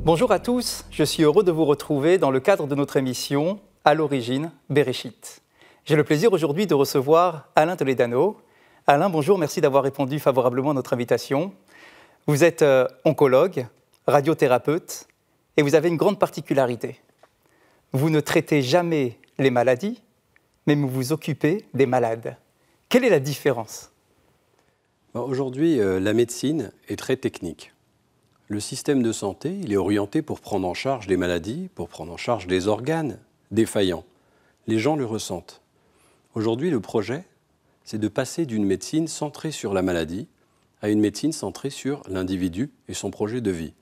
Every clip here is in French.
Bonjour à tous, je suis heureux de vous retrouver dans le cadre de notre émission « À l'origine, Bereshit ». J'ai le plaisir aujourd'hui de recevoir Alain Toledano. Alain, bonjour, merci d'avoir répondu favorablement à notre invitation. Vous êtes oncologue, radiothérapeute et vous avez une grande particularité. Vous ne traitez jamais les maladies, mais vous vous occupez des malades. Quelle est la différence ? Aujourd'hui, la médecine est très technique. Le système de santé, il est orienté pour prendre en charge les maladies, pour prendre en charge les organes défaillants. Les gens le ressentent. Aujourd'hui, le projet, c'est de passer d'une médecine centrée sur la maladie à une médecine centrée sur l'individu et son projet de vie.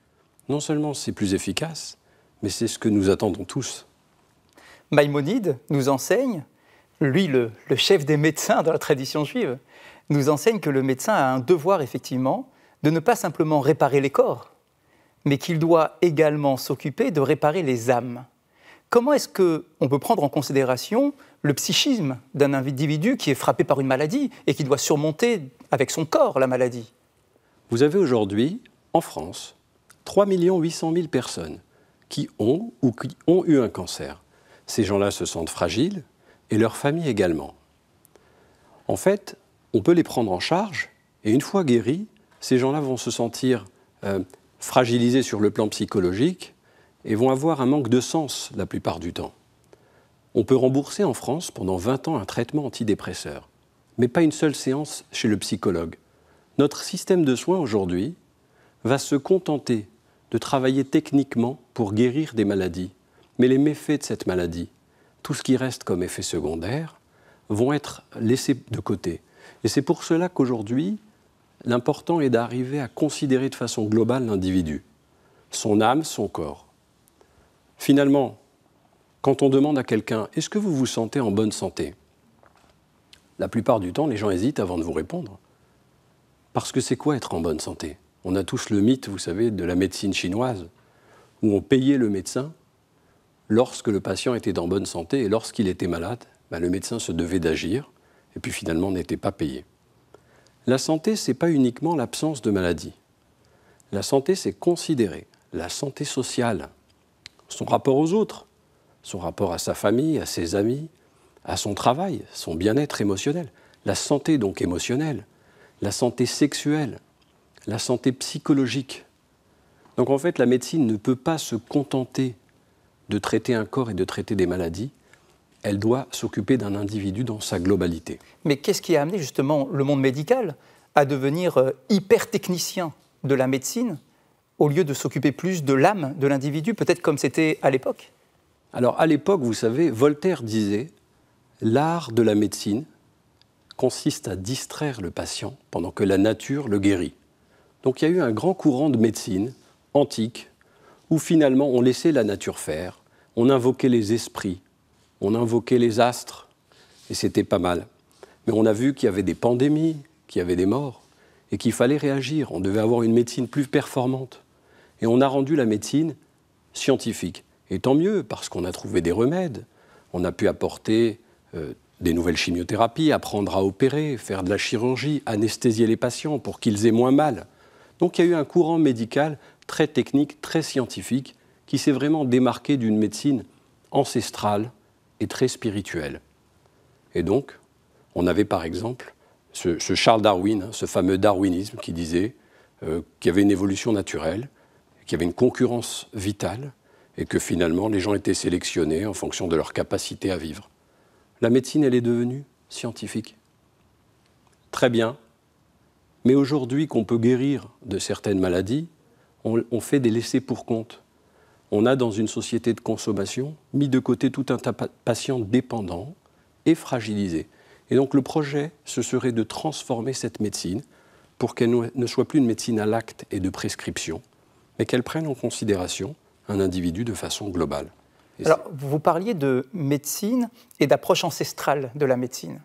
Non seulement c'est plus efficace, mais c'est ce que nous attendons tous. Maïmonide nous enseigne, lui le chef des médecins dans la tradition juive, nous enseigne que le médecin a un devoir effectivement de ne pas simplement réparer les corps, mais qu'il doit également s'occuper de réparer les âmes. Comment est-ce qu'on peut prendre en considération le psychisme d'un individu qui est frappé par une maladie et qui doit surmonter avec son corps la maladie ? Vous avez aujourd'hui, en France, 3 800 000 personnes qui ont ou qui ont eu un cancer. Ces gens-là se sentent fragiles et leur famille également. En fait, on peut les prendre en charge et une fois guéris, ces gens-là vont se sentir fragilisés sur le plan psychologique et vont avoir un manque de sens la plupart du temps. On peut rembourser en France pendant 20 ans un traitement antidépresseur, mais pas une seule séance chez le psychologue. Notre système de soins aujourd'hui va se contenter de travailler techniquement pour guérir des maladies, mais les méfaits de cette maladie, tout ce qui reste comme effet secondaire, vont être laissés de côté. Et c'est pour cela qu'aujourd'hui, l'important est d'arriver à considérer de façon globale l'individu, son âme, son corps. Finalement, quand on demande à quelqu'un « Est-ce que vous vous sentez en bonne santé ?» La plupart du temps, les gens hésitent avant de vous répondre. Parce que c'est quoi être en bonne santé ? On a tous le mythe, vous savez, de la médecine chinoise, où on payait le médecin lorsque le patient était en bonne santé et lorsqu'il était malade, le médecin se devait d'agir et puis finalement n'était pas payé. La santé, ce n'est pas uniquement l'absence de maladie. La santé, c'est considérer la santé sociale, son rapport aux autres, son rapport à sa famille, à ses amis, à son travail, son bien-être émotionnel, la santé donc émotionnelle, la santé sexuelle, la santé psychologique. Donc en fait, la médecine ne peut pas se contenter de traiter un corps et de traiter des maladies. Elle doit s'occuper d'un individu dans sa globalité. Mais qu'est-ce qui a amené justement le monde médical à devenir hyper-technicien de la médecine au lieu de s'occuper plus de l'âme de l'individu, peut-être comme c'était à l'époque ? Alors à l'époque, vous savez, Voltaire disait « L'art de la médecine consiste à distraire le patient pendant que la nature le guérit ». Donc il y a eu un grand courant de médecine antique où finalement on laissait la nature faire, on invoquait les esprits, on invoquait les astres, et c'était pas mal. Mais on a vu qu'il y avait des pandémies, qu'il y avait des morts, et qu'il fallait réagir. On devait avoir une médecine plus performante. Et on a rendu la médecine scientifique. Et tant mieux, parce qu'on a trouvé des remèdes. On a pu apporter des nouvelles chimiothérapies, apprendre à opérer, faire de la chirurgie, anesthésier les patients pour qu'ils aient moins mal. Donc il y a eu un courant médical très technique, très scientifique, qui s'est vraiment démarqué d'une médecine ancestrale et très spirituel. Et donc, on avait par exemple ce Charles Darwin, ce fameux darwinisme qui disait qu'il y avait une évolution naturelle, qu'il y avait une concurrence vitale et que finalement les gens étaient sélectionnés en fonction de leur capacité à vivre. La médecine, elle est devenue scientifique. Très bien, mais aujourd'hui qu'on peut guérir de certaines maladies, on fait des laissés pour compte. On a, dans une société de consommation, mis de côté tout un tas de patients dépendants et fragilisés. Et donc le projet, ce serait de transformer cette médecine pour qu'elle ne soit plus une médecine à l'acte et de prescription, mais qu'elle prenne en considération un individu de façon globale. Alors, vous parliez de médecine et d'approche ancestrale de la médecine.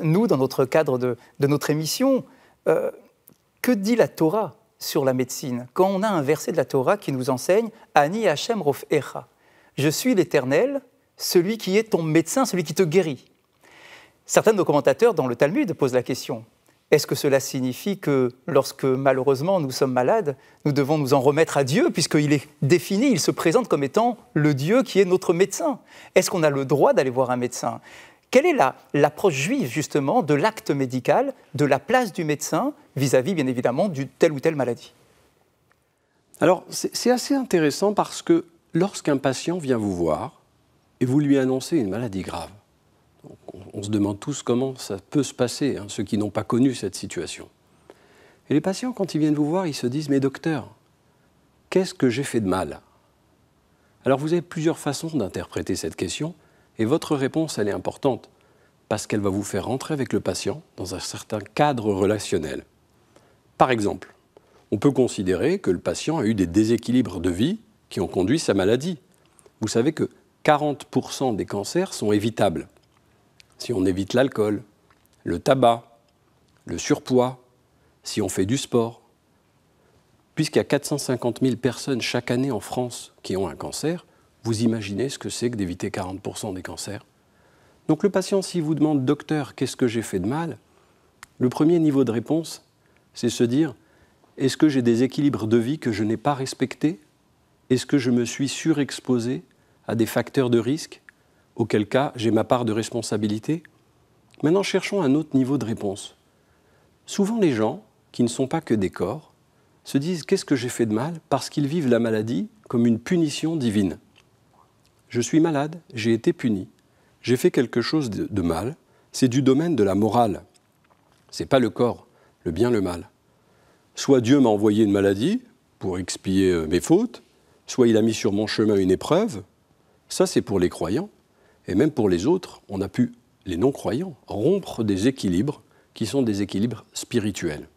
Nous, dans notre cadre de notre émission, que dit la Torah sur la médecine, quand on a un verset de la Torah qui nous enseigne « Ani Hashem Rofecha » « Je suis l'Éternel, celui qui est ton médecin, celui qui te guérit ». Certains de nos commentateurs dans le Talmud posent la question Est-ce que cela signifie que lorsque malheureusement nous sommes malades, nous devons nous en remettre à Dieu puisqu'il est défini, il se présente comme étant le Dieu qui est notre médecin? Est-ce qu'on a le droit d'aller voir un médecin? Quelle est l'approche juive justement de l'acte médical, de la place du médecin vis-à-vis bien évidemment d'une telle ou telle maladie? Alors c'est assez intéressant parce que lorsqu'un patient vient vous voir et vous lui annoncez une maladie grave, on se demande tous comment ça peut se passer, ceux qui n'ont pas connu cette situation. Et les patients, quand ils viennent vous voir, ils se disent « Mais docteur, qu'est-ce que j'ai fait de mal ?» Alors vous avez plusieurs façons d'interpréter cette question, et votre réponse, elle est importante, parce qu'elle va vous faire rentrer avec le patient dans un certain cadre relationnel. Par exemple, on peut considérer que le patient a eu des déséquilibres de vie qui ont conduit sa maladie. Vous savez que 40% des cancers sont évitables. Si on évite l'alcool, le tabac, le surpoids, si on fait du sport. Puisqu'il y a 450 000 personnes chaque année en France qui ont un cancer, vous imaginez ce que c'est que d'éviter 40% des cancers. Donc le patient, s'il vous demande « Docteur, qu'est-ce que j'ai fait de mal ?» Le premier niveau de réponse, c'est se dire « Est-ce que j'ai des équilibres de vie que je n'ai pas respectés? Est-ce que je me suis surexposé à des facteurs de risque ? Auquel cas, j'ai ma part de responsabilité ?» Maintenant, cherchons un autre niveau de réponse. Souvent, les gens, qui ne sont pas que des corps, se disent « Qu'est-ce que j'ai fait de mal ?» parce qu'ils vivent la maladie comme une punition divine. Je suis malade, j'ai été puni, j'ai fait quelque chose de mal, c'est du domaine de la morale. Ce n'est pas le corps, le bien, le mal. Soit Dieu m'a envoyé une maladie pour expier mes fautes, soit il a mis sur mon chemin une épreuve. Ça, c'est pour les croyants. Et même pour les autres, on a pu, les non-croyants, rompre des équilibres qui sont des équilibres spirituels.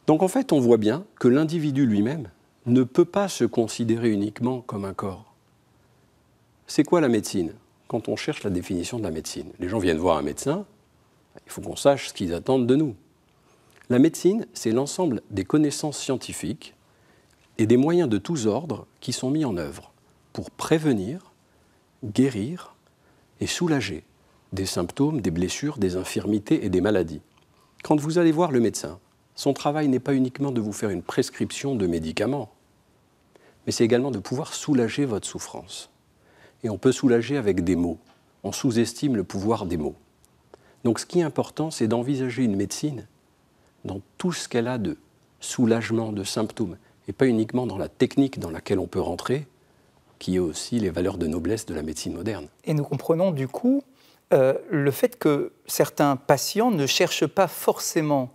Donc en fait, on voit bien que l'individu lui-même ne peut pas se considérer uniquement comme un corps. C'est quoi la médecine? Quand on cherche la définition de la médecine, les gens viennent voir un médecin, il faut qu'on sache ce qu'ils attendent de nous. La médecine, c'est l'ensemble des connaissances scientifiques et des moyens de tous ordres qui sont mis en œuvre pour prévenir, guérir et soulager des symptômes, des blessures, des infirmités et des maladies. Quand vous allez voir le médecin, son travail n'est pas uniquement de vous faire une prescription de médicaments, mais c'est également de pouvoir soulager votre souffrance. Et on peut soulager avec des mots. On sous-estime le pouvoir des mots. Donc ce qui est important, c'est d'envisager une médecine dans tout ce qu'elle a de soulagement, de symptômes, et pas uniquement dans la technique dans laquelle on peut rentrer, qui est aussi les valeurs de noblesse de la médecine moderne. Et nous comprenons du coup le fait que certains patients ne cherchent pas forcément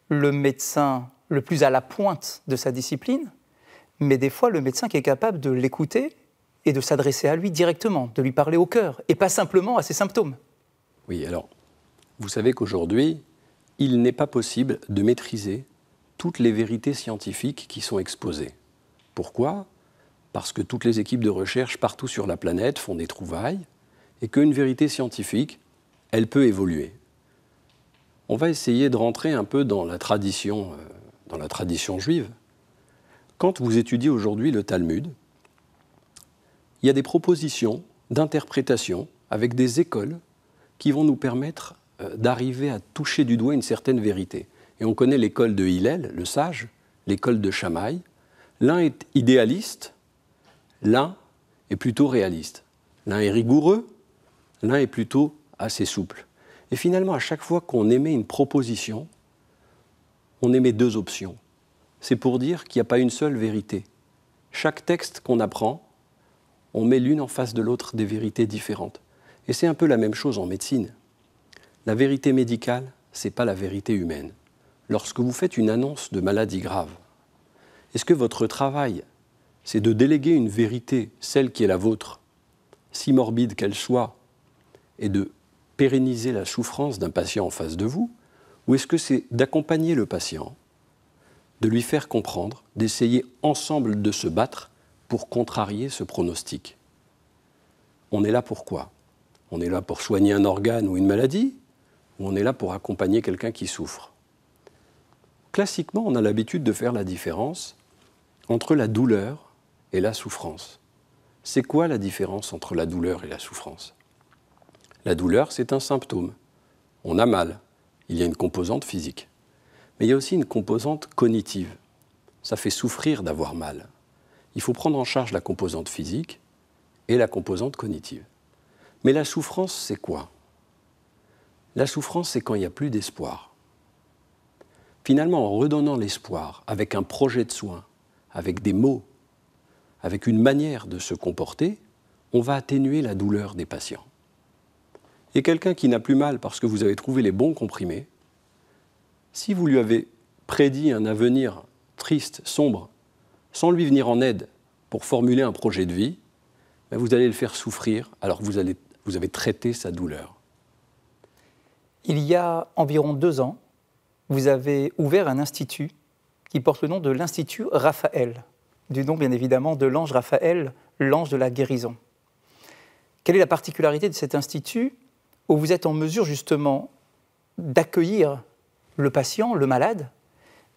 le médecin le plus à la pointe de sa discipline, mais des fois le médecin qui est capable de l'écouter et de s'adresser à lui directement, de lui parler au cœur, et pas simplement à ses symptômes. Oui, alors, vous savez qu'aujourd'hui, il n'est pas possible de maîtriser toutes les vérités scientifiques qui sont exposées. Pourquoi ? Parce que toutes les équipes de recherche partout sur la planète font des trouvailles et qu'une vérité scientifique, elle peut évoluer. On va essayer de rentrer un peu dans la tradition juive. Quand vous étudiez aujourd'hui le Talmud, il y a des propositions d'interprétation avec des écoles qui vont nous permettre d'arriver à toucher du doigt une certaine vérité. Et on connaît l'école de Hillel, le sage, l'école de Shammai. L'un est idéaliste, l'un est plutôt réaliste. L'un est rigoureux, l'un est plutôt assez souple. Et finalement, à chaque fois qu'on émet une proposition, on émet deux options. C'est pour dire qu'il n'y a pas une seule vérité. Chaque texte qu'on apprend, on met l'une en face de l'autre des vérités différentes. Et c'est un peu la même chose en médecine. La vérité médicale, ce n'est pas la vérité humaine. Lorsque vous faites une annonce de maladie grave, est-ce que votre travail, c'est de déléguer une vérité, celle qui est la vôtre, si morbide qu'elle soit, et de pérenniser la souffrance d'un patient en face de vous, ou est-ce que c'est d'accompagner le patient, de lui faire comprendre, d'essayer ensemble de se battre pour contrarier ce pronostic? On est là pour quoi? On est là pour soigner un organe ou une maladie, ou on est là pour accompagner quelqu'un qui souffre? Classiquement, on a l'habitude de faire la différence entre la douleur et la souffrance. C'est quoi la différence entre la douleur et la souffrance? La douleur, c'est un symptôme. On a mal, Il y a une composante physique. Mais il y a aussi une composante cognitive. Ça fait souffrir d'avoir mal. Il faut prendre en charge la composante physique et la composante cognitive. Mais la souffrance, c'est quoi? La souffrance, c'est quand il n'y a plus d'espoir. Finalement, en redonnant l'espoir, avec un projet de soin, avec des mots, avec une manière de se comporter, on va atténuer la douleur des patients. Et quelqu'un qui n'a plus mal parce que vous avez trouvé les bons comprimés, si vous lui avez prédit un avenir triste, sombre, sans lui venir en aide pour formuler un projet de vie, vous allez le faire souffrir alors que vous avez traité sa douleur. Il y a environ 2 ans, vous avez ouvert un institut qui porte le nom de l'Institut Raphaël, du nom bien évidemment de l'ange Raphaël, l'ange de la guérison. Quelle est la particularité de cet institut où vous êtes en mesure justement d'accueillir le patient, le malade,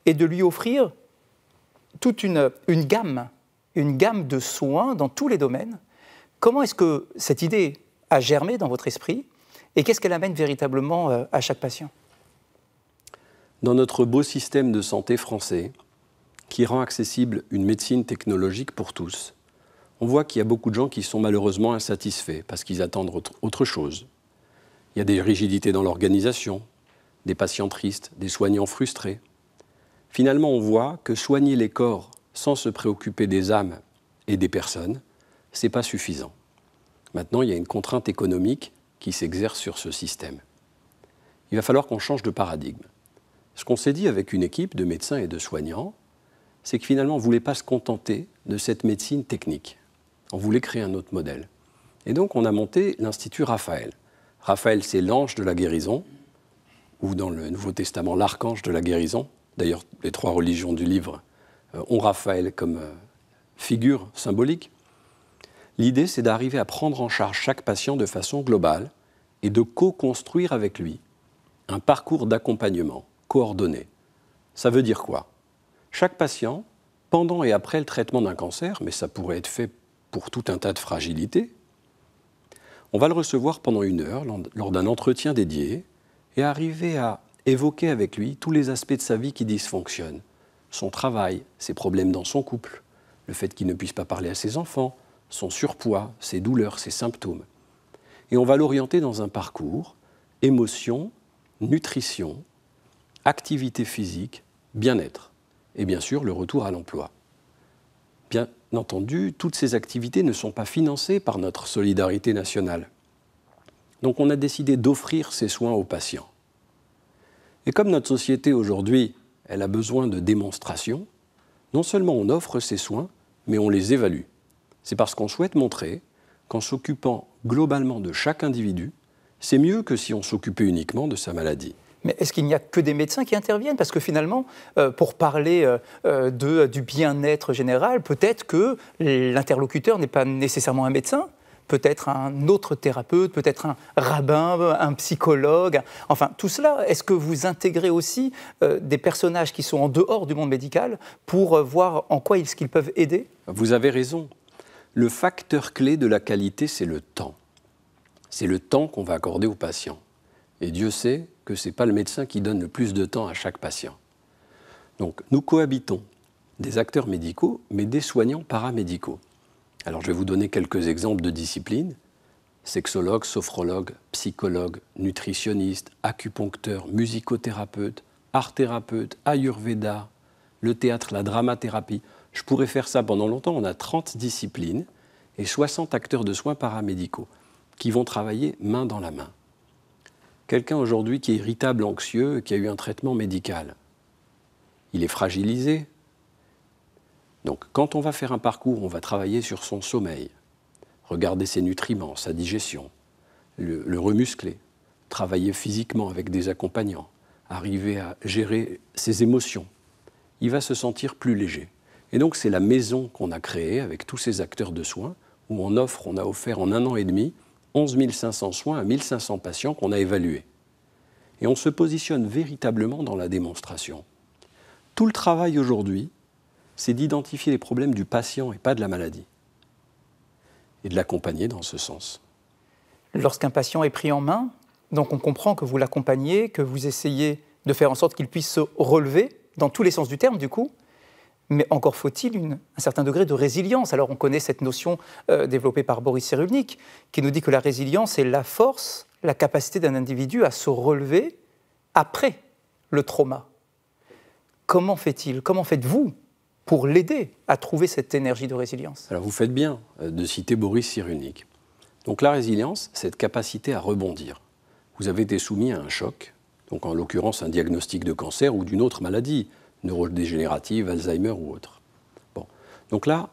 et de lui offrir toute une gamme de soins dans tous les domaines? Comment est-ce que cette idée a germé dans votre esprit et qu'est-ce qu'elle amène véritablement à chaque patient? Dans notre beau système de santé français, qui rend accessible une médecine technologique pour tous, on voit qu'il y a beaucoup de gens qui sont malheureusement insatisfaits parce qu'ils attendent autre chose. Il y a des rigidités dans l'organisation, des patients tristes, des soignants frustrés. Finalement, on voit que soigner les corps sans se préoccuper des âmes et des personnes, ce n'est pas suffisant. Maintenant, il y a une contrainte économique qui s'exerce sur ce système. Il va falloir qu'on change de paradigme. Ce qu'on s'est dit avec une équipe de médecins et de soignants, c'est que finalement, on ne voulait pas se contenter de cette médecine technique. On voulait créer un autre modèle. Et donc, on a monté l'Institut Raphaël. Raphaël, c'est l'ange de la guérison, ou dans le Nouveau Testament, l'archange de la guérison. D'ailleurs, les 3 religions du livre ont Raphaël comme figure symbolique. L'idée, c'est d'arriver à prendre en charge chaque patient de façon globale et de co-construire avec lui un parcours d'accompagnement coordonné. Ça veut dire quoi? Chaque patient, pendant et après le traitement d'un cancer, mais ça pourrait être fait pour tout un tas de fragilités, on va le recevoir pendant 1 heure lors d'un entretien dédié et arriver à évoquer avec lui tous les aspects de sa vie qui dysfonctionnent. Son travail, ses problèmes dans son couple, le fait qu'il ne puisse pas parler à ses enfants, son surpoids, ses douleurs, ses symptômes. Et on va l'orienter dans un parcours émotion, nutrition, activité physique, bien-être et bien sûr le retour à l'emploi. Bien entendu, toutes ces activités ne sont pas financées par notre solidarité nationale. Donc on a décidé d'offrir ces soins aux patients. Et comme notre société aujourd'hui, elle a besoin de démonstrations, non seulement on offre ces soins, mais on les évalue. C'est parce qu'on souhaite montrer qu'en s'occupant globalement de chaque individu, c'est mieux que si on s'occupait uniquement de sa maladie. Mais est-ce qu'il n'y a que des médecins qui interviennent? Parce que finalement, pour parler du bien-être général, peut-être que l'interlocuteur n'est pas nécessairement un médecin, peut-être un autre thérapeute, peut-être un rabbin, un psychologue. Enfin, tout cela, est-ce que vous intégrez aussi des personnages qui sont en dehors du monde médical pour voir en quoi est-ce qu'ils peuvent aider? Vous avez raison. Le facteur clé de la qualité, c'est le temps. C'est le temps qu'on va accorder aux patients. Et Dieu sait que ce n'est pas le médecin qui donne le plus de temps à chaque patient. Donc, nous cohabitons des acteurs médicaux, mais des soignants paramédicaux. Alors, je vais vous donner quelques exemples de disciplines. Sexologue, sophrologue, psychologue, nutritionniste, acupuncteur, musicothérapeute, art-thérapeute, ayurveda, le théâtre, la dramathérapie. Je pourrais faire ça pendant longtemps. On a 30 disciplines et 60 acteurs de soins paramédicaux qui vont travailler main dans la main. Quelqu'un aujourd'hui qui est irritable, anxieux, qui a eu un traitement médical, il est fragilisé. Donc, quand on va faire un parcours, on va travailler sur son sommeil, regarder ses nutriments, sa digestion, le remuscler, travailler physiquement avec des accompagnants, arriver à gérer ses émotions. Il va se sentir plus léger. Et donc, c'est la maison qu'on a créée avec tous ces acteurs de soins, où on a offert en 1 an et demi 11 500 soins à 1 500 patients qu'on a évalués. Et on se positionne véritablement dans la démonstration. Tout le travail aujourd'hui, c'est d'identifier les problèmes du patient et pas de la maladie. Et de l'accompagner dans ce sens. Lorsqu'un patient est pris en main, Donc on comprend que vous l'accompagnez, que vous essayez de faire en sorte qu'il puisse se relever, dans tous les sens du terme du coup, mais encore faut-il un certain degré de résilience. Alors on connaît cette notion développée par Boris Cyrulnik, qui nous dit que la résilience est la force, la capacité d'un individu à se relever après le trauma. Comment fait-il, comment faites-vous pour l'aider à trouver cette énergie de résilience? Alors vous faites bien de citer Boris Cyrulnik. Donc la résilience, c'est cette capacité à rebondir. Vous avez été soumis à un choc, donc en l'occurrence un diagnostic de cancer ou d'une autre maladie, neurodégénérative, Alzheimer ou autre. Bon. Donc là,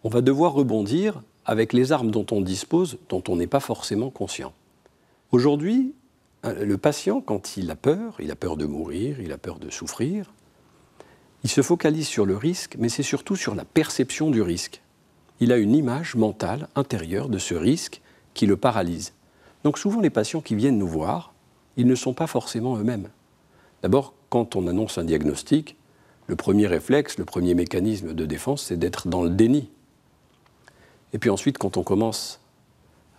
on va devoir rebondir avec les armes dont on dispose, dont on n'est pas forcément conscient. Aujourd'hui, le patient, quand il a peur de mourir, il a peur de souffrir, il se focalise sur le risque, mais c'est surtout sur la perception du risque. Il a une image mentale intérieure de ce risque qui le paralyse. Donc souvent, les patients qui viennent nous voir, ils ne sont pas forcément eux-mêmes. D'abord, quand on annonce un diagnostic, le premier réflexe, le premier mécanisme de défense, c'est d'être dans le déni. Et puis ensuite, quand on commence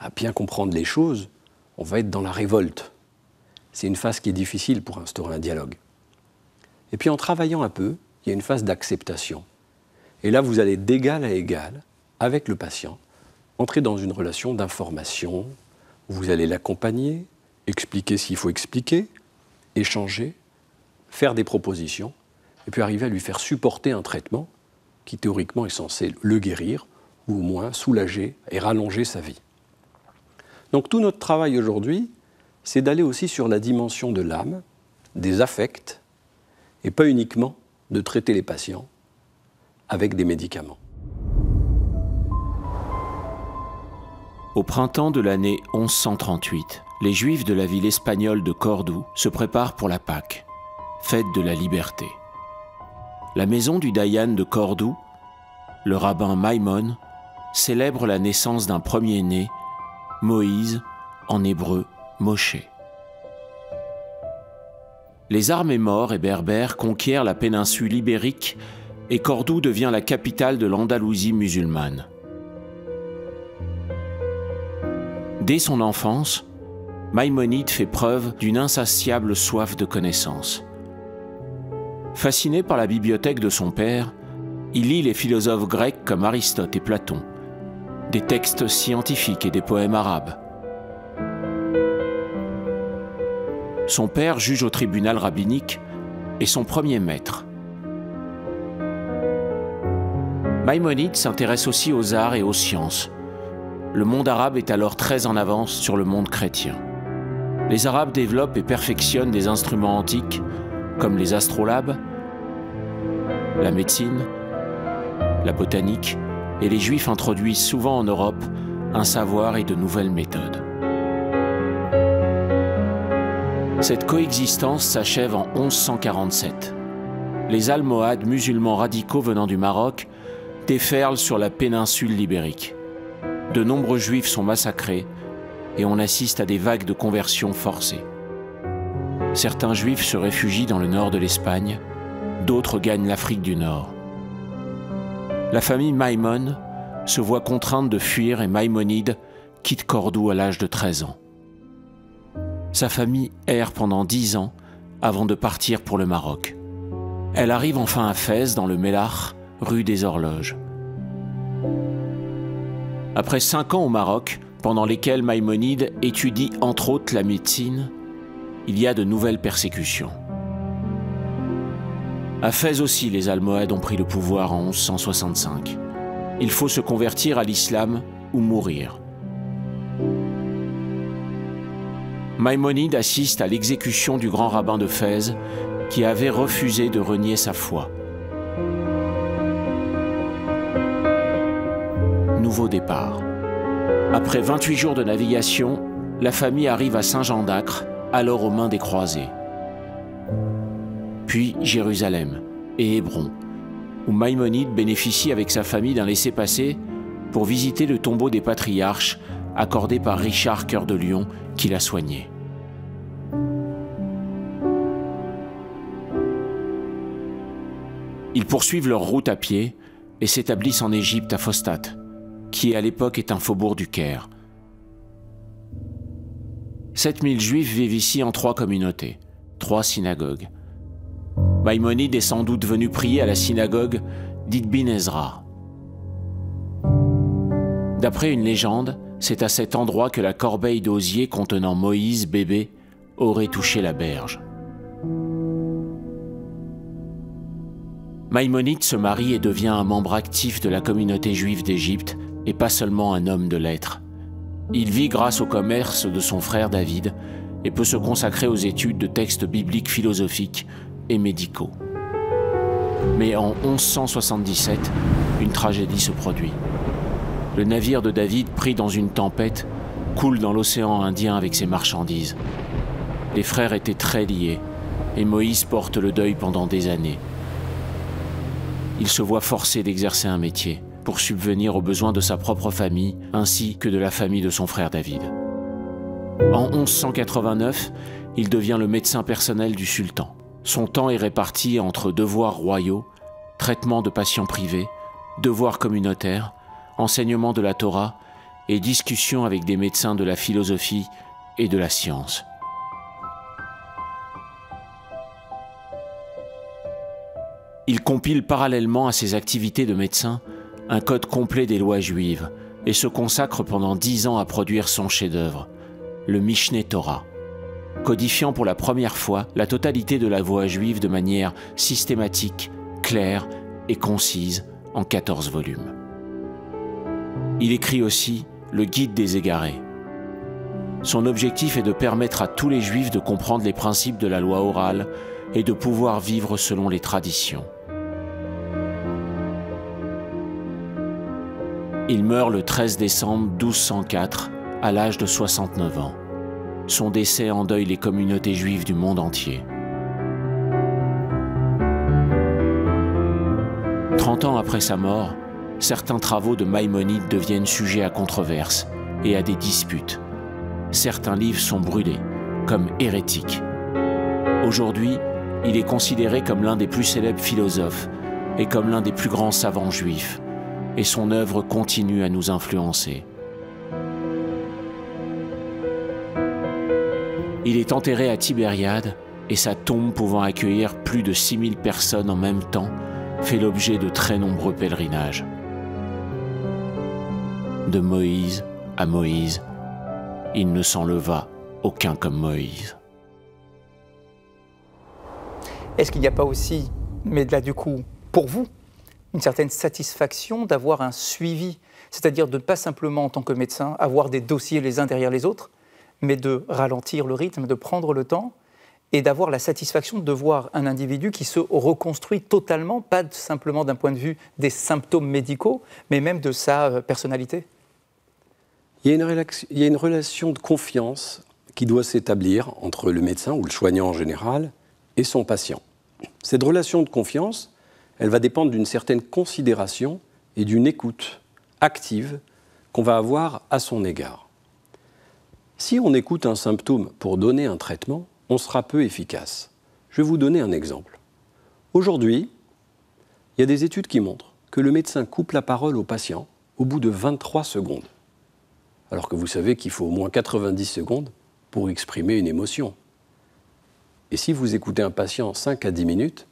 à bien comprendre les choses, on va être dans la révolte. C'est une phase qui est difficile pour instaurer un dialogue. Et puis en travaillant un peu, il y a une phase d'acceptation. Et là, vous allez d'égal à égal, avec le patient, entrer dans une relation d'information, où vous allez l'accompagner, expliquer s'il faut expliquer, échanger, faire des propositions, et puis arriver à lui faire supporter un traitement qui théoriquement est censé le guérir, ou au moins soulager et rallonger sa vie. Donc tout notre travail aujourd'hui, c'est d'aller aussi sur la dimension de l'âme, des affects, et pas uniquement de traiter les patients avec des médicaments. Au printemps de l'année 1138, les Juifs de la ville espagnole de Cordoue se préparent pour la Pâque, fête de la liberté. La maison du Dayan de Cordoue, le rabbin Maïmon, célèbre la naissance d'un premier-né, Moïse, en hébreu Moshe. Les armées maures et berbères conquièrent la péninsule ibérique et Cordoue devient la capitale de l'Andalousie musulmane. Dès son enfance, Maïmonide fait preuve d'une insatiable soif de connaissance. Fasciné par la bibliothèque de son père, il lit les philosophes grecs comme Aristote et Platon, des textes scientifiques et des poèmes arabes. Son père, juge au tribunal rabbinique, est son premier maître. Maïmonide s'intéresse aussi aux arts et aux sciences. Le monde arabe est alors très en avance sur le monde chrétien. Les Arabes développent et perfectionnent des instruments antiques, comme les astrolabes, la médecine, la botanique, et les Juifs introduisent souvent en Europe un savoir et de nouvelles méthodes. Cette coexistence s'achève en 1147. Les Almohades musulmans radicaux venant du Maroc déferlent sur la péninsule ibérique. De nombreux Juifs sont massacrés et on assiste à des vagues de conversions forcées. Certains Juifs se réfugient dans le nord de l'Espagne, d'autres gagnent l'Afrique du Nord. La famille Maïmon se voit contrainte de fuir et Maïmonide quitte Cordoue à l'âge de 13 ans. Sa famille erre pendant 10 ans avant de partir pour le Maroc. Elle arrive enfin à Fès, dans le Mellah, rue des Horloges. Après 5 ans au Maroc, pendant lesquels Maïmonide étudie entre autres la médecine, il y a de nouvelles persécutions. À Fès aussi, les Almohades ont pris le pouvoir en 1165. Il faut se convertir à l'islam ou mourir. Maïmonide assiste à l'exécution du grand rabbin de Fès qui avait refusé de renier sa foi. Nouveau départ. Après 28 jours de navigation, la famille arrive à Saint-Jean d'Acre, alors aux mains des croisés. Puis Jérusalem et Hébron, où Maïmonide bénéficie avec sa famille d'un laissez-passer pour visiter le tombeau des patriarches accordé par Richard Cœur de Lion qui l'a soigné. Ils poursuivent leur route à pied et s'établissent en Égypte à Phostate, qui à l'époque est un faubourg du Caire. 7000 Juifs vivent ici en 3 communautés, 3 synagogues. Maïmonide est sans doute venu prier à la synagogue d'Ibn Ezra. D'après une légende, c'est à cet endroit que la corbeille d'osier contenant Moïse, bébé, aurait touché la berge. Maïmonide se marie et devient un membre actif de la communauté juive d'Égypte et pas seulement un homme de lettres. Il vit grâce au commerce de son frère David et peut se consacrer aux études de textes bibliques philosophiques et médicaux. Mais en 1177, une tragédie se produit. Le navire de David, pris dans une tempête, coule dans l'océan Indien avec ses marchandises. Les frères étaient très liés et Moïse porte le deuil pendant des années. Il se voit forcé d'exercer un métier pour subvenir aux besoins de sa propre famille ainsi que de la famille de son frère David. En 1189, il devient le médecin personnel du sultan. Son temps est réparti entre devoirs royaux, traitement de patients privés, devoirs communautaires, enseignement de la Torah et discussion avec des médecins de la philosophie et de la science. Il compile parallèlement à ses activités de médecin un code complet des lois juives et se consacre pendant 10 ans à produire son chef-d'œuvre, le Mishneh Torah, codifiant pour la première fois la totalité de la loi juive de manière systématique, claire et concise en 14 volumes. Il écrit aussi le Guide des égarés. Son objectif est de permettre à tous les juifs de comprendre les principes de la loi orale et de pouvoir vivre selon les traditions. Il meurt le 13 décembre 1204 à l'âge de 69 ans. Son décès endeuille les communautés juives du monde entier. 30 ans après sa mort, certains travaux de Maïmonide deviennent sujets à controverse et à des disputes. Certains livres sont brûlés, comme hérétiques. Aujourd'hui, il est considéré comme l'un des plus célèbres philosophes et comme l'un des plus grands savants juifs, et son œuvre continue à nous influencer. Il est enterré à Tibériade et sa tombe pouvant accueillir plus de 6000 personnes en même temps fait l'objet de très nombreux pèlerinages. De Moïse à Moïse, il ne s'enleva aucun comme Moïse. Est-ce qu'il n'y a pas aussi, mais là du coup, pour vous, une certaine satisfaction d'avoir un suivi, c'est-à-dire de ne pas simplement en tant que médecin avoir des dossiers les uns derrière les autres, mais de ralentir le rythme, de prendre le temps et d'avoir la satisfaction de voir un individu qui se reconstruit totalement, pas simplement d'un point de vue des symptômes médicaux, mais même de sa personnalité? Il y a une relation de confiance qui doit s'établir entre le médecin ou le soignant en général et son patient. Cette relation de confiance, elle va dépendre d'une certaine considération et d'une écoute active qu'on va avoir à son égard. Si on écoute un symptôme pour donner un traitement, on sera peu efficace. Je vais vous donner un exemple. Aujourd'hui, il y a des études qui montrent que le médecin coupe la parole au patient au bout de 23 secondes. Alors que vous savez qu'il faut au moins 90 secondes pour exprimer une émotion. Et si vous écoutez un patient 5 à 10 minutes,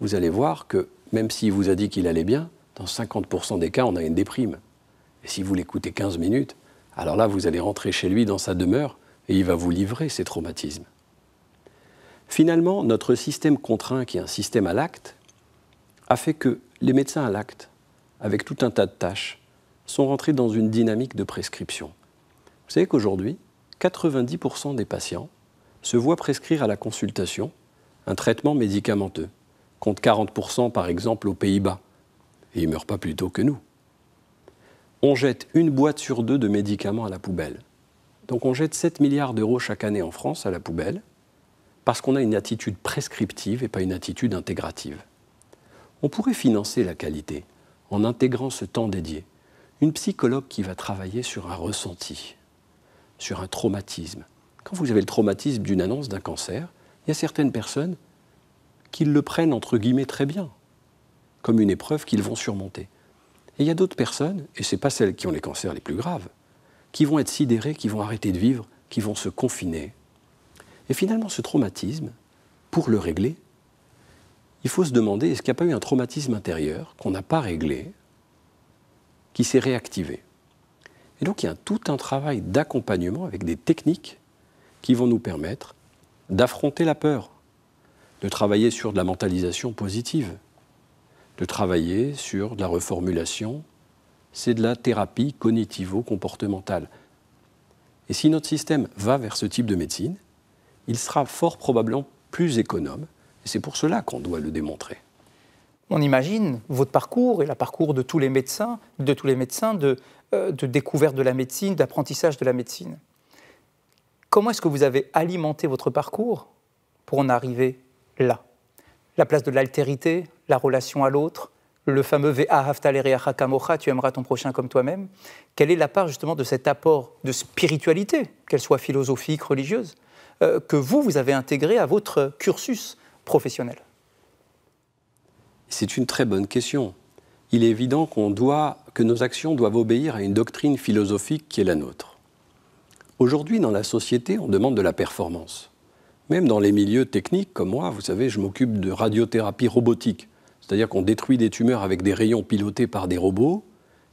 vous allez voir que même s'il vous a dit qu'il allait bien, dans 50% des cas, on a une déprime. Et si vous l'écoutez 15 minutes, alors là, vous allez rentrer chez lui dans sa demeure et il va vous livrer ses traumatismes. Finalement, notre système contraint, qui est un système à l'acte, a fait que les médecins à l'acte, avec tout un tas de tâches, sont rentrés dans une dynamique de prescription. Vous savez qu'aujourd'hui, 90% des patients se voient prescrire à la consultation un traitement médicamenteux, contre 40% par exemple aux Pays-Bas, et ils ne meurent pas plus tôt que nous. On jette 1 boîte sur 2 de médicaments à la poubelle. Donc on jette 7 milliards d'euros chaque année en France à la poubelle, parce qu'on a une attitude prescriptive et pas une attitude intégrative. On pourrait financer la qualité en intégrant ce temps dédié. Une psychologue qui va travailler sur un ressenti, sur un traumatisme. Quand vous avez le traumatisme d'une annonce d'un cancer, il y a certaines personnes qui le prennent entre guillemets très bien, comme une épreuve qu'ils vont surmonter. Et il y a d'autres personnes, et ce n'est pas celles qui ont les cancers les plus graves, qui vont être sidérées, qui vont arrêter de vivre, qui vont se confiner. Et finalement, ce traumatisme, pour le régler, il faut se demander, est-ce qu'il n'y a pas eu un traumatisme intérieur qu'on n'a pas réglé, qui s'est réactivé? Et donc, il y a tout un travail d'accompagnement avec des techniques qui vont nous permettre d'affronter la peur, de travailler sur de la mentalisation positive, de travailler sur de la reformulation. C'est de la thérapie cognitivo-comportementale. Et si notre système va vers ce type de médecine, il sera fort probablement plus économe. Et c'est pour cela qu'on doit le démontrer. On imagine votre parcours et le parcours de tous les médecins, de découverte de la médecine, d'apprentissage de la médecine. Comment est-ce que vous avez alimenté votre parcours pour en arriver là? La place de l'altérité, la relation à l'autre, le fameux Ve'ahavta l'ereacha kamocha, tu aimeras ton prochain comme toi-même. Quelle est la part justement de cet apport de spiritualité, qu'elle soit philosophique, religieuse, que vous avez intégré à votre cursus professionnel? C'est une très bonne question. Il est évident que nos actions doivent obéir à une doctrine philosophique qui est la nôtre. Aujourd'hui, dans la société, on demande de la performance. Même dans les milieux techniques, comme moi, vous savez, je m'occupe de radiothérapie robotique. C'est-à-dire qu'on détruit des tumeurs avec des rayons pilotés par des robots.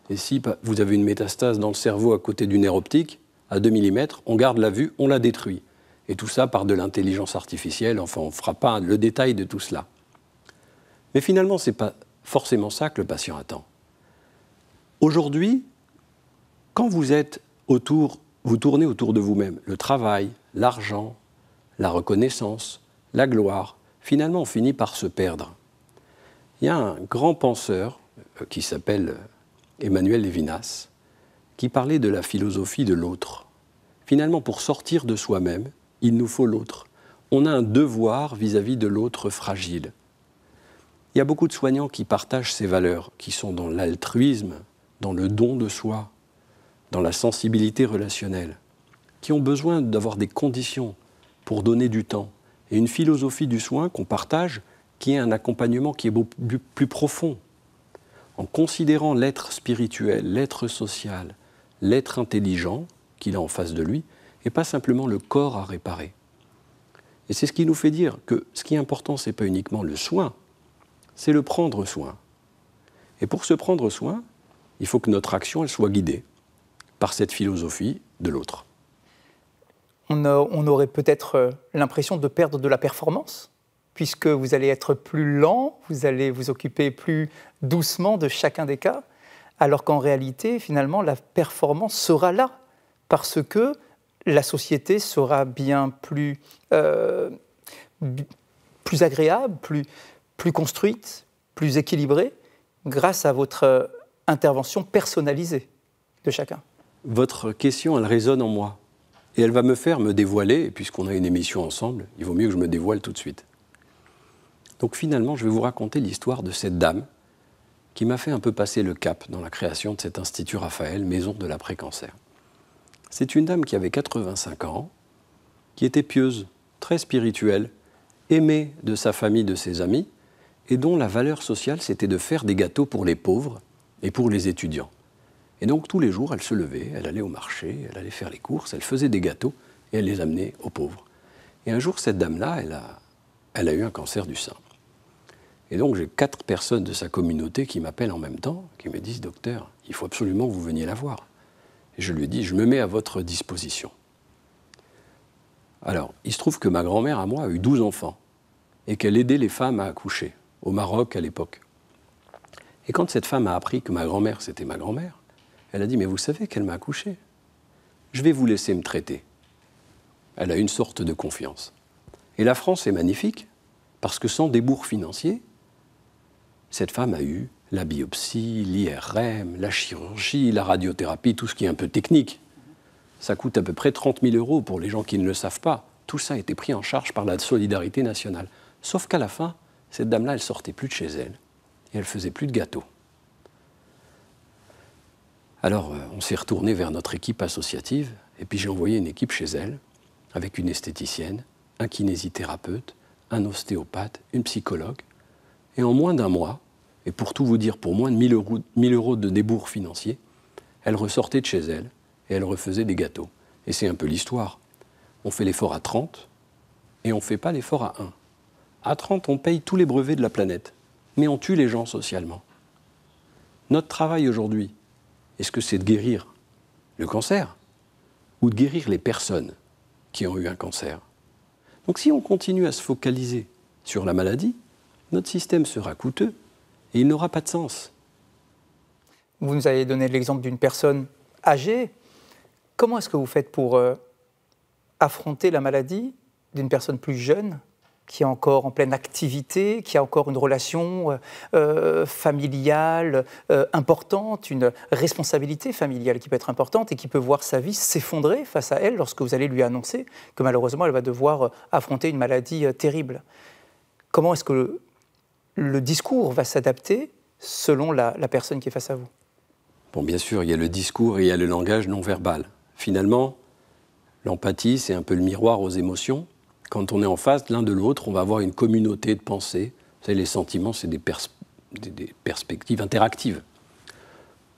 Et si vous avez une métastase dans le cerveau à côté du nerf optique, à 2 mm, on garde la vue, on la détruit. Et tout ça par de l'intelligence artificielle. Enfin, on ne fera pas le détail de tout cela. Mais finalement, ce n'est pas forcément ça que le patient attend. Aujourd'hui, quand vous tournez autour de vous-même, le travail, l'argent, la reconnaissance, la gloire, finalement, on finit par se perdre. Il y a un grand penseur qui s'appelle Emmanuel Levinas, qui parlait de la philosophie de l'autre. Finalement, pour sortir de soi-même, il nous faut l'autre. On a un devoir vis-à-vis de l'autre fragile. Il y a beaucoup de soignants qui partagent ces valeurs, qui sont dans l'altruisme, dans le don de soi, dans la sensibilité relationnelle, qui ont besoin d'avoir des conditions pour donner du temps, et une philosophie du soin qu'on partage, qui est un accompagnement qui est beaucoup plus profond, en considérant l'être spirituel, l'être social, l'être intelligent qu'il a en face de lui, et pas simplement le corps à réparer. Et c'est ce qui nous fait dire que ce qui est important, ce n'est pas uniquement le soin, c'est le prendre soin. Et pour se prendre soin, il faut que notre action elle soit guidée par cette philosophie de l'autre. On aurait peut-être l'impression de perdre de la performance, puisque vous allez être plus lent, vous allez vous occuper plus doucement de chacun des cas, alors qu'en réalité, finalement, la performance sera là, parce que la société sera bien plus agréable, plus construite, plus équilibrée, grâce à votre intervention personnalisée de chacun. Votre question, elle résonne en moi. Et elle va me faire me dévoiler, et puisqu'on a une émission ensemble, il vaut mieux que je me dévoile tout de suite. Donc finalement, je vais vous raconter l'histoire de cette dame qui m'a fait un peu passer le cap dans la création de cet Institut Raphaël, Maison de l'après-cancer. C'est une dame qui avait 85 ans, qui était pieuse, très spirituelle, aimée de sa famille, de ses amis, et dont la valeur sociale, c'était de faire des gâteaux pour les pauvres et pour les étudiants. Et donc, tous les jours, elle se levait, elle allait au marché, elle allait faire les courses, elle faisait des gâteaux et elle les amenait aux pauvres. Et un jour, cette dame-là, elle a eu un cancer du sein. Et donc, j'ai 4 personnes de sa communauté qui m'appellent en même temps, qui me disent « Docteur, il faut absolument que vous veniez la voir ». Et je lui dis « Je me mets à votre disposition ». Alors, il se trouve que ma grand-mère, à moi, a eu 12 enfants et qu'elle aidait les femmes à accoucher, au Maroc à l'époque. Et quand cette femme a appris que ma grand-mère, c'était ma grand-mère, elle a dit « Mais vous savez qu'elle m'a accouché. Je vais vous laisser me traiter. » Elle a une sorte de confiance. Et la France est magnifique, parce que sans débours financier, cette femme a eu la biopsie, l'IRM, la chirurgie, la radiothérapie, tout ce qui est un peu technique. Ça coûte à peu près 30 000 € pour les gens qui ne le savent pas. Tout ça a été pris en charge par la solidarité nationale. Sauf qu'à la fin, cette dame-là, elle sortait plus de chez elle et elle faisait plus de gâteaux. Alors, on s'est retourné vers notre équipe associative et puis j'ai envoyé une équipe chez elle avec une esthéticienne, un kinésithérapeute, un ostéopathe, une psychologue. Et en moins d'un mois, et pour tout vous dire, pour moins de 1 000 € de débours financiers, elle ressortait de chez elle et elle refaisait des gâteaux. Et c'est un peu l'histoire. on fait l'effort à 30 et on ne fait pas l'effort à 1. À 30, on paye tous les brevets de la planète, mais on tue les gens socialement. Notre travail aujourd'hui, est-ce que c'est de guérir le cancer ou de guérir les personnes qui ont eu un cancer? Donc si on continue à se focaliser sur la maladie, notre système sera coûteux et il n'aura pas de sens. Vous nous avez donné l'exemple d'une personne âgée. Comment est-ce que vous faites pour affronter la maladie d'une personne plus jeune, qui est encore en pleine activité, qui a encore une relation familiale importante, une responsabilité familiale qui peut être importante et qui peut voir sa vie s'effondrer face à elle lorsque vous allez lui annoncer que malheureusement elle va devoir affronter une maladie terrible. Comment est-ce que le discours va s'adapter selon la personne qui est face à vous? Bon, bien sûr, il y a le discours et il y a le langage non verbal. Finalement, l'empathie, c'est un peu le miroir aux émotions. Quand on est en face l'un de l'autre, on va avoir une communauté de pensée. Vous savez, les sentiments, c'est des perspectives interactives.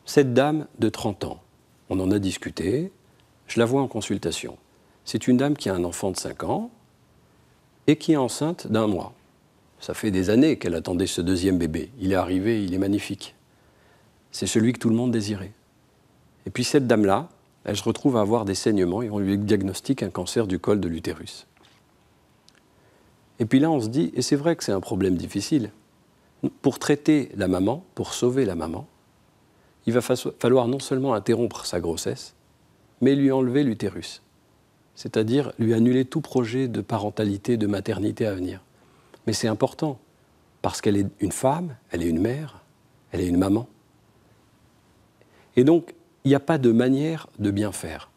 Cette dame de 30 ans, on en a discuté, je la vois en consultation. C'est une dame qui a un enfant de 5 ans et qui est enceinte d'1 mois. Ça fait des années qu'elle attendait ce deuxième bébé. Il est arrivé, il est magnifique. C'est celui que tout le monde désirait. Et puis cette dame-là, elle se retrouve à avoir des saignements et on lui diagnostique un cancer du col de l'utérus. Et puis là, on se dit, et c'est vrai que c'est un problème difficile, pour traiter la maman, pour sauver la maman, il va falloir non seulement interrompre sa grossesse, mais lui enlever l'utérus. C'est-à-dire lui annuler tout projet de parentalité, de maternité à venir. Mais c'est important, parce qu'elle est une femme, elle est une mère, elle est une maman. Et donc, il n'y a pas de manière de bien faire,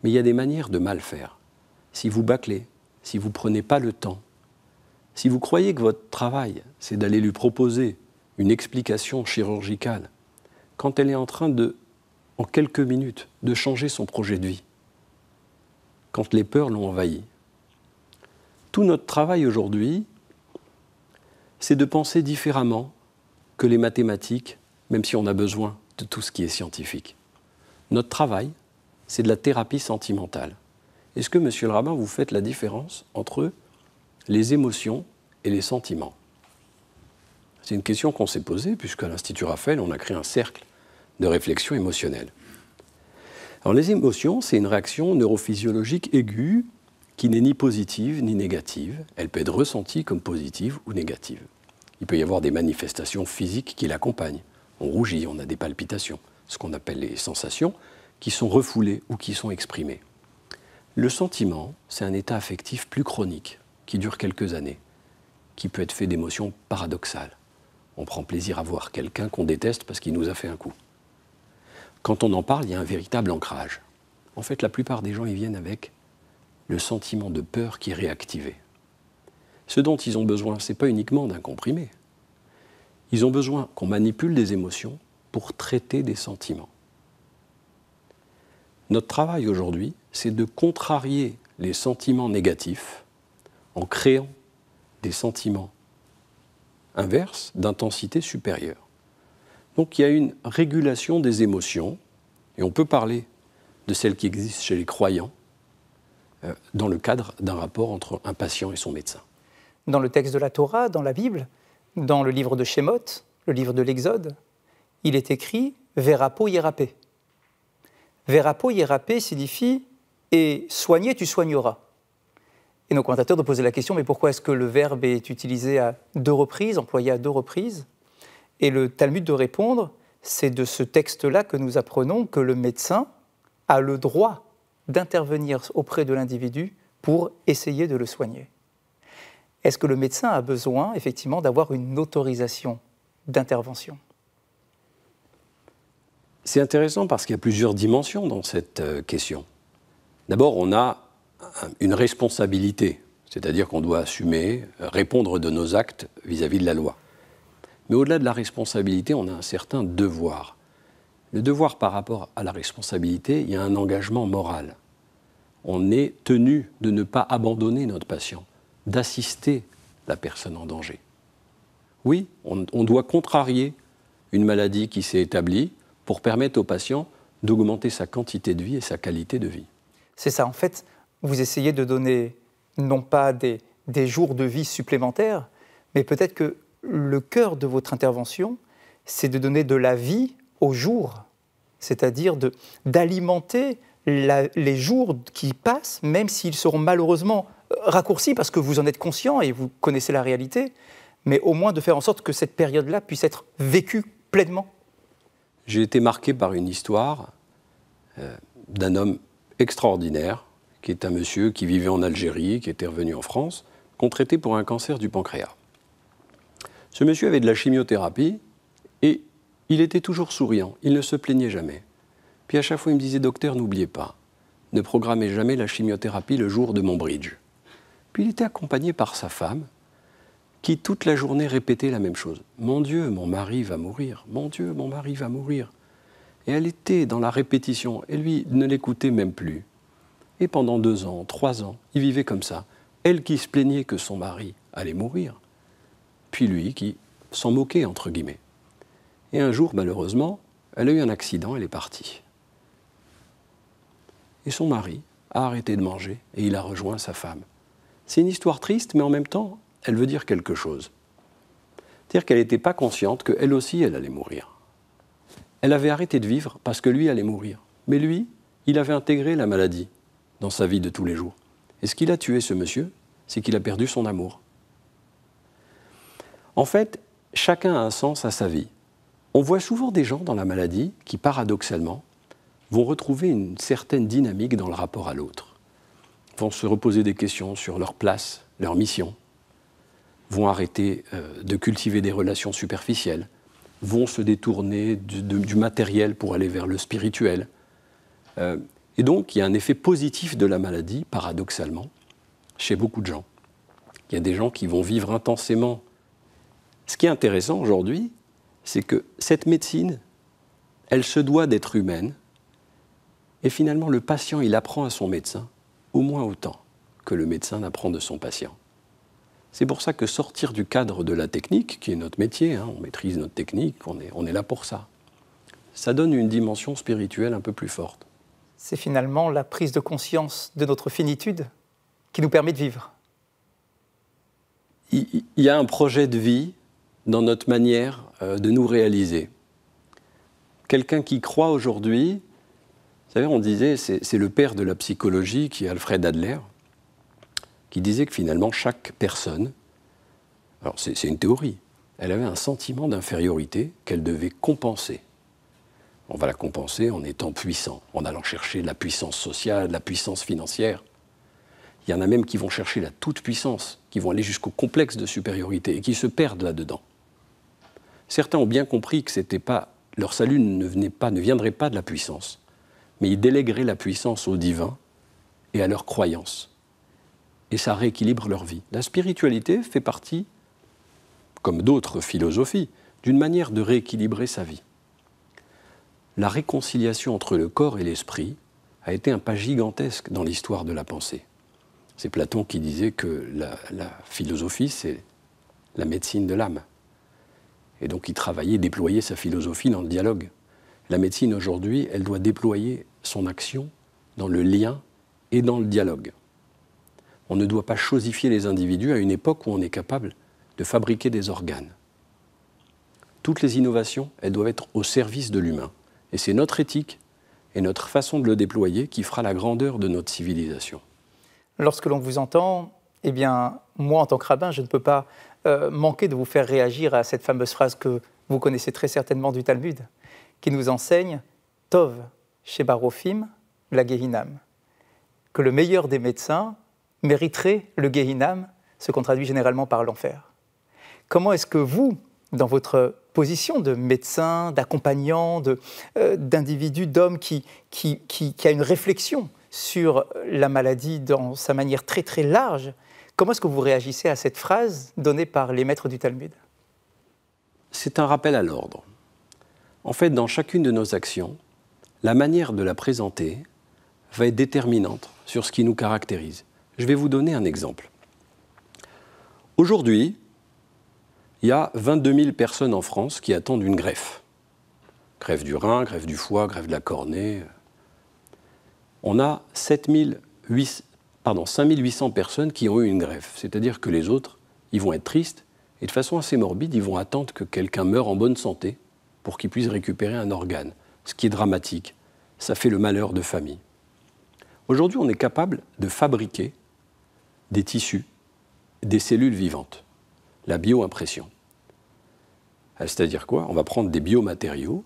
mais il y a des manières de mal faire. Si vous bâclez, si vous ne prenez pas le temps, si vous croyez que votre travail, c'est d'aller lui proposer une explication chirurgicale, quand elle est en train de, en quelques minutes, de changer son projet de vie, quand les peurs l'ont envahi, tout notre travail aujourd'hui, c'est de penser différemment que les mathématiques, même si on a besoin de tout ce qui est scientifique. Notre travail, c'est de la thérapie sentimentale. Est-ce que, monsieur le rabbin, vous faites la différence entre les émotions et les sentiments? C'est une question qu'on s'est posée, puisqu'à l'Institut Raphaël, on a créé un cercle de réflexion émotionnelle. Alors, les émotions, c'est une réaction neurophysiologique aiguë qui n'est ni positive ni négative. Elle peut être ressentie comme positive ou négative. Il peut y avoir des manifestations physiques qui l'accompagnent. On rougit, on a des palpitations, ce qu'on appelle les sensations, qui sont refoulées ou qui sont exprimées. Le sentiment, c'est un état affectif plus chronique, qui dure quelques années, qui peut être fait d'émotions paradoxales. On prend plaisir à voir quelqu'un qu'on déteste parce qu'il nous a fait un coup. Quand on en parle, il y a un véritable ancrage. En fait, la plupart des gens, ils viennent avec le sentiment de peur qui est réactivé. Ce dont ils ont besoin, ce n'est pas uniquement d'un comprimé. Ils ont besoin qu'on manipule des émotions pour traiter des sentiments. Notre travail aujourd'hui, c'est de contrarier les sentiments négatifs en créant des sentiments inverses d'intensité supérieure. Donc il y a une régulation des émotions, et on peut parler de celles qui existent chez les croyants dans le cadre d'un rapport entre un patient et son médecin. Dans le texte de la Torah, dans la Bible, dans le livre de Shemot, le livre de l'Exode, il est écrit « Verapo yerapé ». Verapo yerapé signifie « et soigner, tu soigneras ». Et nos commentateurs de poser la question « mais pourquoi est-ce que le verbe est utilisé à 2 reprises, employé à 2 reprises ?» Et le Talmud de répondre « c'est de ce texte-là que nous apprenons que le médecin a le droit d'intervenir auprès de l'individu pour essayer de le soigner ». Est-ce que le médecin a besoin, effectivement, d'avoir une autorisation d'intervention? C'est intéressant parce qu'il y a plusieurs dimensions dans cette question. D'abord, on a une responsabilité, c'est-à-dire qu'on doit assumer, répondre de nos actes vis-à-vis de la loi. Mais au-delà de la responsabilité, on a un certain devoir. Le devoir par rapport à la responsabilité, il y a un engagement moral. On est tenu de ne pas abandonner notre patient, d'assister la personne en danger. Oui, on doit contrarier une maladie qui s'est établie pour permettre au patient d'augmenter sa quantité de vie et sa qualité de vie. C'est ça, en fait, vous essayez de donner non pas des jours de vie supplémentaires, mais peut-être que le cœur de votre intervention, c'est de donner de la vie aux jours, c'est-à-dire d'alimenter les jours qui passent, même s'ils seront malheureusement raccourcis, parce que vous en êtes conscient et vous connaissez la réalité, mais au moins de faire en sorte que cette période-là puisse être vécue pleinement. J'ai été marqué par une histoire d'un homme extraordinaire, qui est un monsieur qui vivait en Algérie, qui était revenu en France, qu'on traitait pour un cancer du pancréas. Ce monsieur avait de la chimiothérapie et il était toujours souriant, il ne se plaignait jamais. Puis à chaque fois, il me disait « Docteur, n'oubliez pas, ne programmez jamais la chimiothérapie le jour de mon bridge ». Puis il était accompagné par sa femme, qui toute la journée répétait la même chose. « Mon Dieu, mon mari va mourir. Mon Dieu, mon mari va mourir. » Et elle était dans la répétition, et lui ne l'écoutait même plus. Et pendant 2 ans, 3 ans, il vivait comme ça. Elle qui se plaignait que son mari allait mourir, puis lui qui s'en moquait, entre guillemets. Et un jour, malheureusement, elle a eu un accident, elle est partie. Et son mari a arrêté de manger, et il a rejoint sa femme. C'est une histoire triste, mais en même temps, elle veut dire quelque chose. C'est-à-dire qu'elle n'était pas consciente qu'elle aussi, elle allait mourir. Elle avait arrêté de vivre parce que lui allait mourir. Mais lui, il avait intégré la maladie dans sa vie de tous les jours. Et ce qui l'a tué, ce monsieur, c'est qu'il a perdu son amour. En fait, chacun a un sens à sa vie. On voit souvent des gens dans la maladie qui, paradoxalement, vont retrouver une certaine dynamique dans le rapport à l'autre. Vont se reposer des questions sur leur place, leur mission, vont arrêter de cultiver des relations superficielles, vont se détourner du matériel pour aller vers le spirituel. Et donc, il y a un effet positif de la maladie, paradoxalement, chez beaucoup de gens. Il y a des gens qui vont vivre intensément. Ce qui est intéressant aujourd'hui, c'est que cette médecine, elle se doit d'être humaine, et finalement, le patient, il apprend à son médecin au moins autant que le médecin n'apprend de son patient. C'est pour ça que sortir du cadre de la technique, qui est notre métier, on maîtrise notre technique, on est là pour ça, ça donne une dimension spirituelle un peu plus forte. C'est finalement la prise de conscience de notre finitude qui nous permet de vivre. Il y a un projet de vie dans notre manière de nous réaliser. Quelqu'un qui croit aujourd'hui, vous savez, on disait, c'est le père de la psychologie qui est Alfred Adler, qui disait que finalement chaque personne, alors c'est une théorie, elle avait un sentiment d'infériorité qu'elle devait compenser. On va la compenser en étant puissant, en allant chercher la puissance sociale, la puissance financière. Il y en a même qui vont chercher la toute-puissance, qui vont aller jusqu'au complexe de supériorité et qui se perdent là-dedans. Certains ont bien compris que c'était pas, leur salut ne viendrait pas de la puissance, mais ils délégueraient la puissance au divin et à leur croyance. Et ça rééquilibre leur vie. La spiritualité fait partie, comme d'autres philosophies, d'une manière de rééquilibrer sa vie. La réconciliation entre le corps et l'esprit a été un pas gigantesque dans l'histoire de la pensée. C'est Platon qui disait que la philosophie, c'est la médecine de l'âme. Et donc il travaillait, déployait sa philosophie dans le dialogue. La médecine aujourd'hui, elle doit déployer son action dans le lien et dans le dialogue. On ne doit pas chosifier les individus à une époque où on est capable de fabriquer des organes. Toutes les innovations, elles doivent être au service de l'humain. Et c'est notre éthique et notre façon de le déployer qui fera la grandeur de notre civilisation. Lorsque l'on vous entend, eh bien, moi, en tant que rabbin, je ne peux pas manquer de vous faire réagir à cette fameuse phrase que vous connaissez très certainement du Talmud, qui nous enseigne « Tov sheba rophim la Gehinam », que le meilleur des médecins mériterait le Gehinam, ce qu'on traduit généralement par l'enfer. Comment est-ce que vous, dans votre position de médecin, d'accompagnant, d'individu, d'homme qui a une réflexion sur la maladie dans sa manière très très large, comment est-ce que vous réagissez à cette phrase donnée par les maîtres du Talmud ? C'est un rappel à l'ordre. En fait, dans chacune de nos actions, la manière de la présenter va être déterminante sur ce qui nous caractérise. Je vais vous donner un exemple. Aujourd'hui, il y a 22 000 personnes en France qui attendent une greffe. Greffe du rein, greffe du foie, greffe de la cornée. On a 7 5800 personnes qui ont eu une greffe. C'est-à-dire que les autres, ils vont être tristes et de façon assez morbide, ils vont attendre que quelqu'un meure en bonne santé pour qu'il puisse récupérer un organe. Ce qui est dramatique. Ça fait le malheur de famille. Aujourd'hui, on est capable de fabriquer des tissus, des cellules vivantes. La bioimpression. C'est-à-dire quoi? On va prendre des biomatériaux,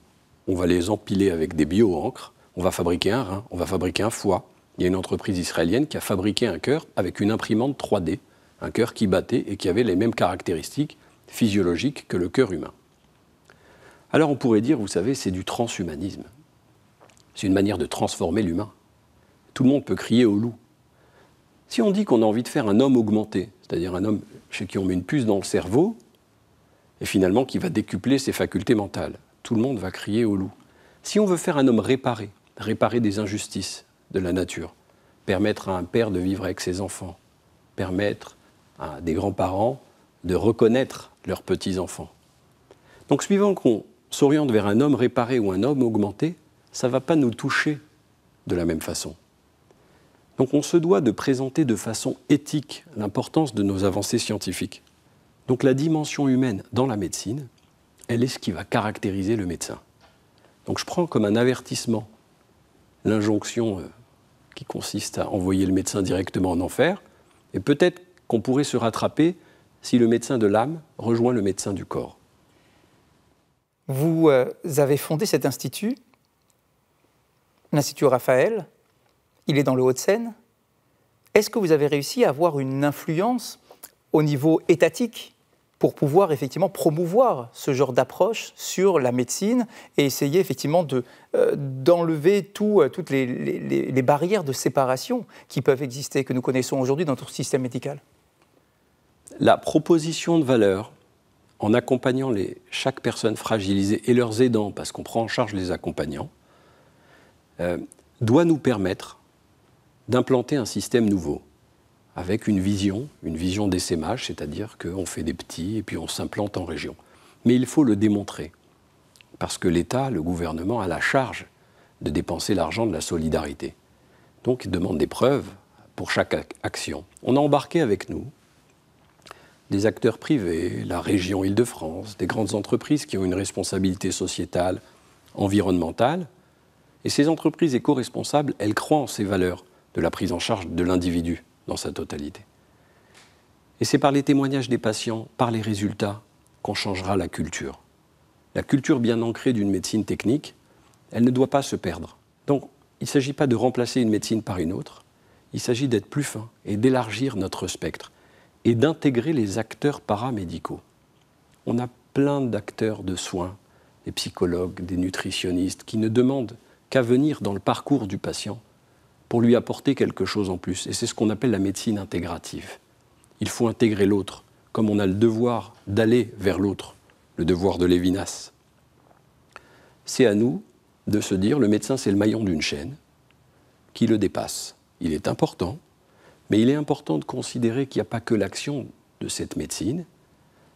on va les empiler avec des bio-encres, on va fabriquer un rein, on va fabriquer un foie. Il y a une entreprise israélienne qui a fabriqué un cœur avec une imprimante 3D, un cœur qui battait et qui avait les mêmes caractéristiques physiologiques que le cœur humain. Alors on pourrait dire, vous savez, c'est du transhumanisme. C'est une manière de transformer l'humain. Tout le monde peut crier au loup. Si on dit qu'on a envie de faire un homme augmenté, c'est-à-dire un homme chez qui on met une puce dans le cerveau, et finalement qui va décupler ses facultés mentales, tout le monde va crier au loup. Si on veut faire un homme réparé, réparer des injustices de la nature, permettre à un père de vivre avec ses enfants, permettre à des grands-parents de reconnaître leurs petits-enfants. Donc suivant qu'on s'oriente vers un homme réparé ou un homme augmenté, ça ne va pas nous toucher de la même façon. Donc on se doit de présenter de façon éthique l'importance de nos avancées scientifiques. Donc la dimension humaine dans la médecine, elle est ce qui va caractériser le médecin. Donc je prends comme un avertissement l'injonction qui consiste à envoyer le médecin directement en enfer, et peut-être qu'on pourrait se rattraper si le médecin de l'âme rejoint le médecin du corps. Vous avez fondé cet institut, l'Institut Raphaël. Il est dans le Hauts-de-Seine. Est-ce que vous avez réussi à avoir une influence au niveau étatique pour pouvoir effectivement promouvoir ce genre d'approche sur la médecine et essayer effectivement d'enlever toutes les barrières de séparation qui peuvent exister, que nous connaissons aujourd'hui dans notre système médical? La proposition de valeur, en accompagnant chaque personne fragilisée et leurs aidants, parce qu'on prend en charge les accompagnants, doit nous permettre d'implanter un système nouveau, avec une vision d'essaimage, c'est-à-dire qu'on fait des petits et puis on s'implante en région. Mais il faut le démontrer, parce que l'État, le gouvernement, a la charge de dépenser l'argent de la solidarité. Donc il demande des preuves pour chaque action. On a embarqué avec nous des acteurs privés, la région Île-de-France, des grandes entreprises qui ont une responsabilité sociétale, environnementale. Et ces entreprises éco-responsables, elles croient en ces valeurs de la prise en charge de l'individu dans sa totalité. Et c'est par les témoignages des patients, par les résultats, qu'on changera la culture. La culture bien ancrée d'une médecine technique, elle ne doit pas se perdre. Donc, il ne s'agit pas de remplacer une médecine par une autre, il s'agit d'être plus fin et d'élargir notre spectre et d'intégrer les acteurs paramédicaux. On a plein d'acteurs de soins, des psychologues, des nutritionnistes, qui ne demandent qu'à venir dans le parcours du patient pour lui apporter quelque chose en plus. Et c'est ce qu'on appelle la médecine intégrative. Il faut intégrer l'autre, comme on a le devoir d'aller vers l'autre, le devoir de Lévinas. C'est à nous de se dire, le médecin c'est le maillon d'une chaîne qui le dépasse. Il est important, mais il est important de considérer qu'il n'y a pas que l'action de cette médecine,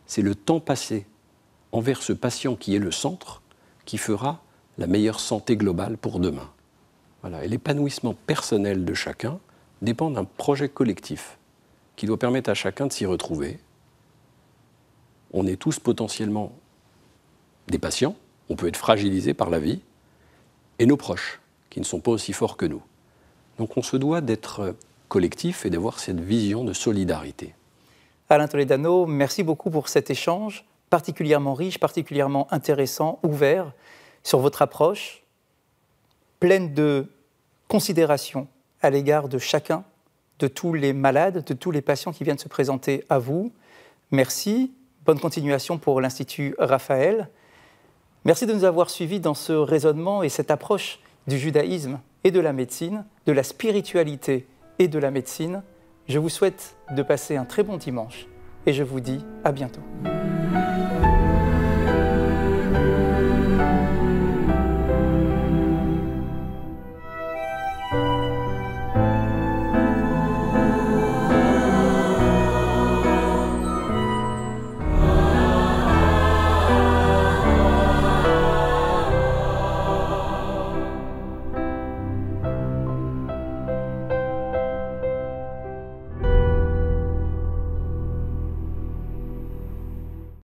c'est le temps passé envers ce patient qui est le centre, qui fera la meilleure santé globale pour demain. Voilà. Et l'épanouissement personnel de chacun dépend d'un projet collectif qui doit permettre à chacun de s'y retrouver. On est tous potentiellement des patients, on peut être fragilisés par la vie, et nos proches, qui ne sont pas aussi forts que nous. Donc on se doit d'être collectif et d'avoir cette vision de solidarité. Alain Toledano, merci beaucoup pour cet échange particulièrement riche, particulièrement intéressant, ouvert sur votre approche, pleine de considération à l'égard de chacun, de tous les malades, de tous les patients qui viennent se présenter à vous. Merci, bonne continuation pour l'Institut Raphaël. Merci de nous avoir suivis dans ce raisonnement et cette approche du judaïsme et de la médecine, de la spiritualité et de la médecine. Je vous souhaite de passer un très bon dimanche et je vous dis à bientôt.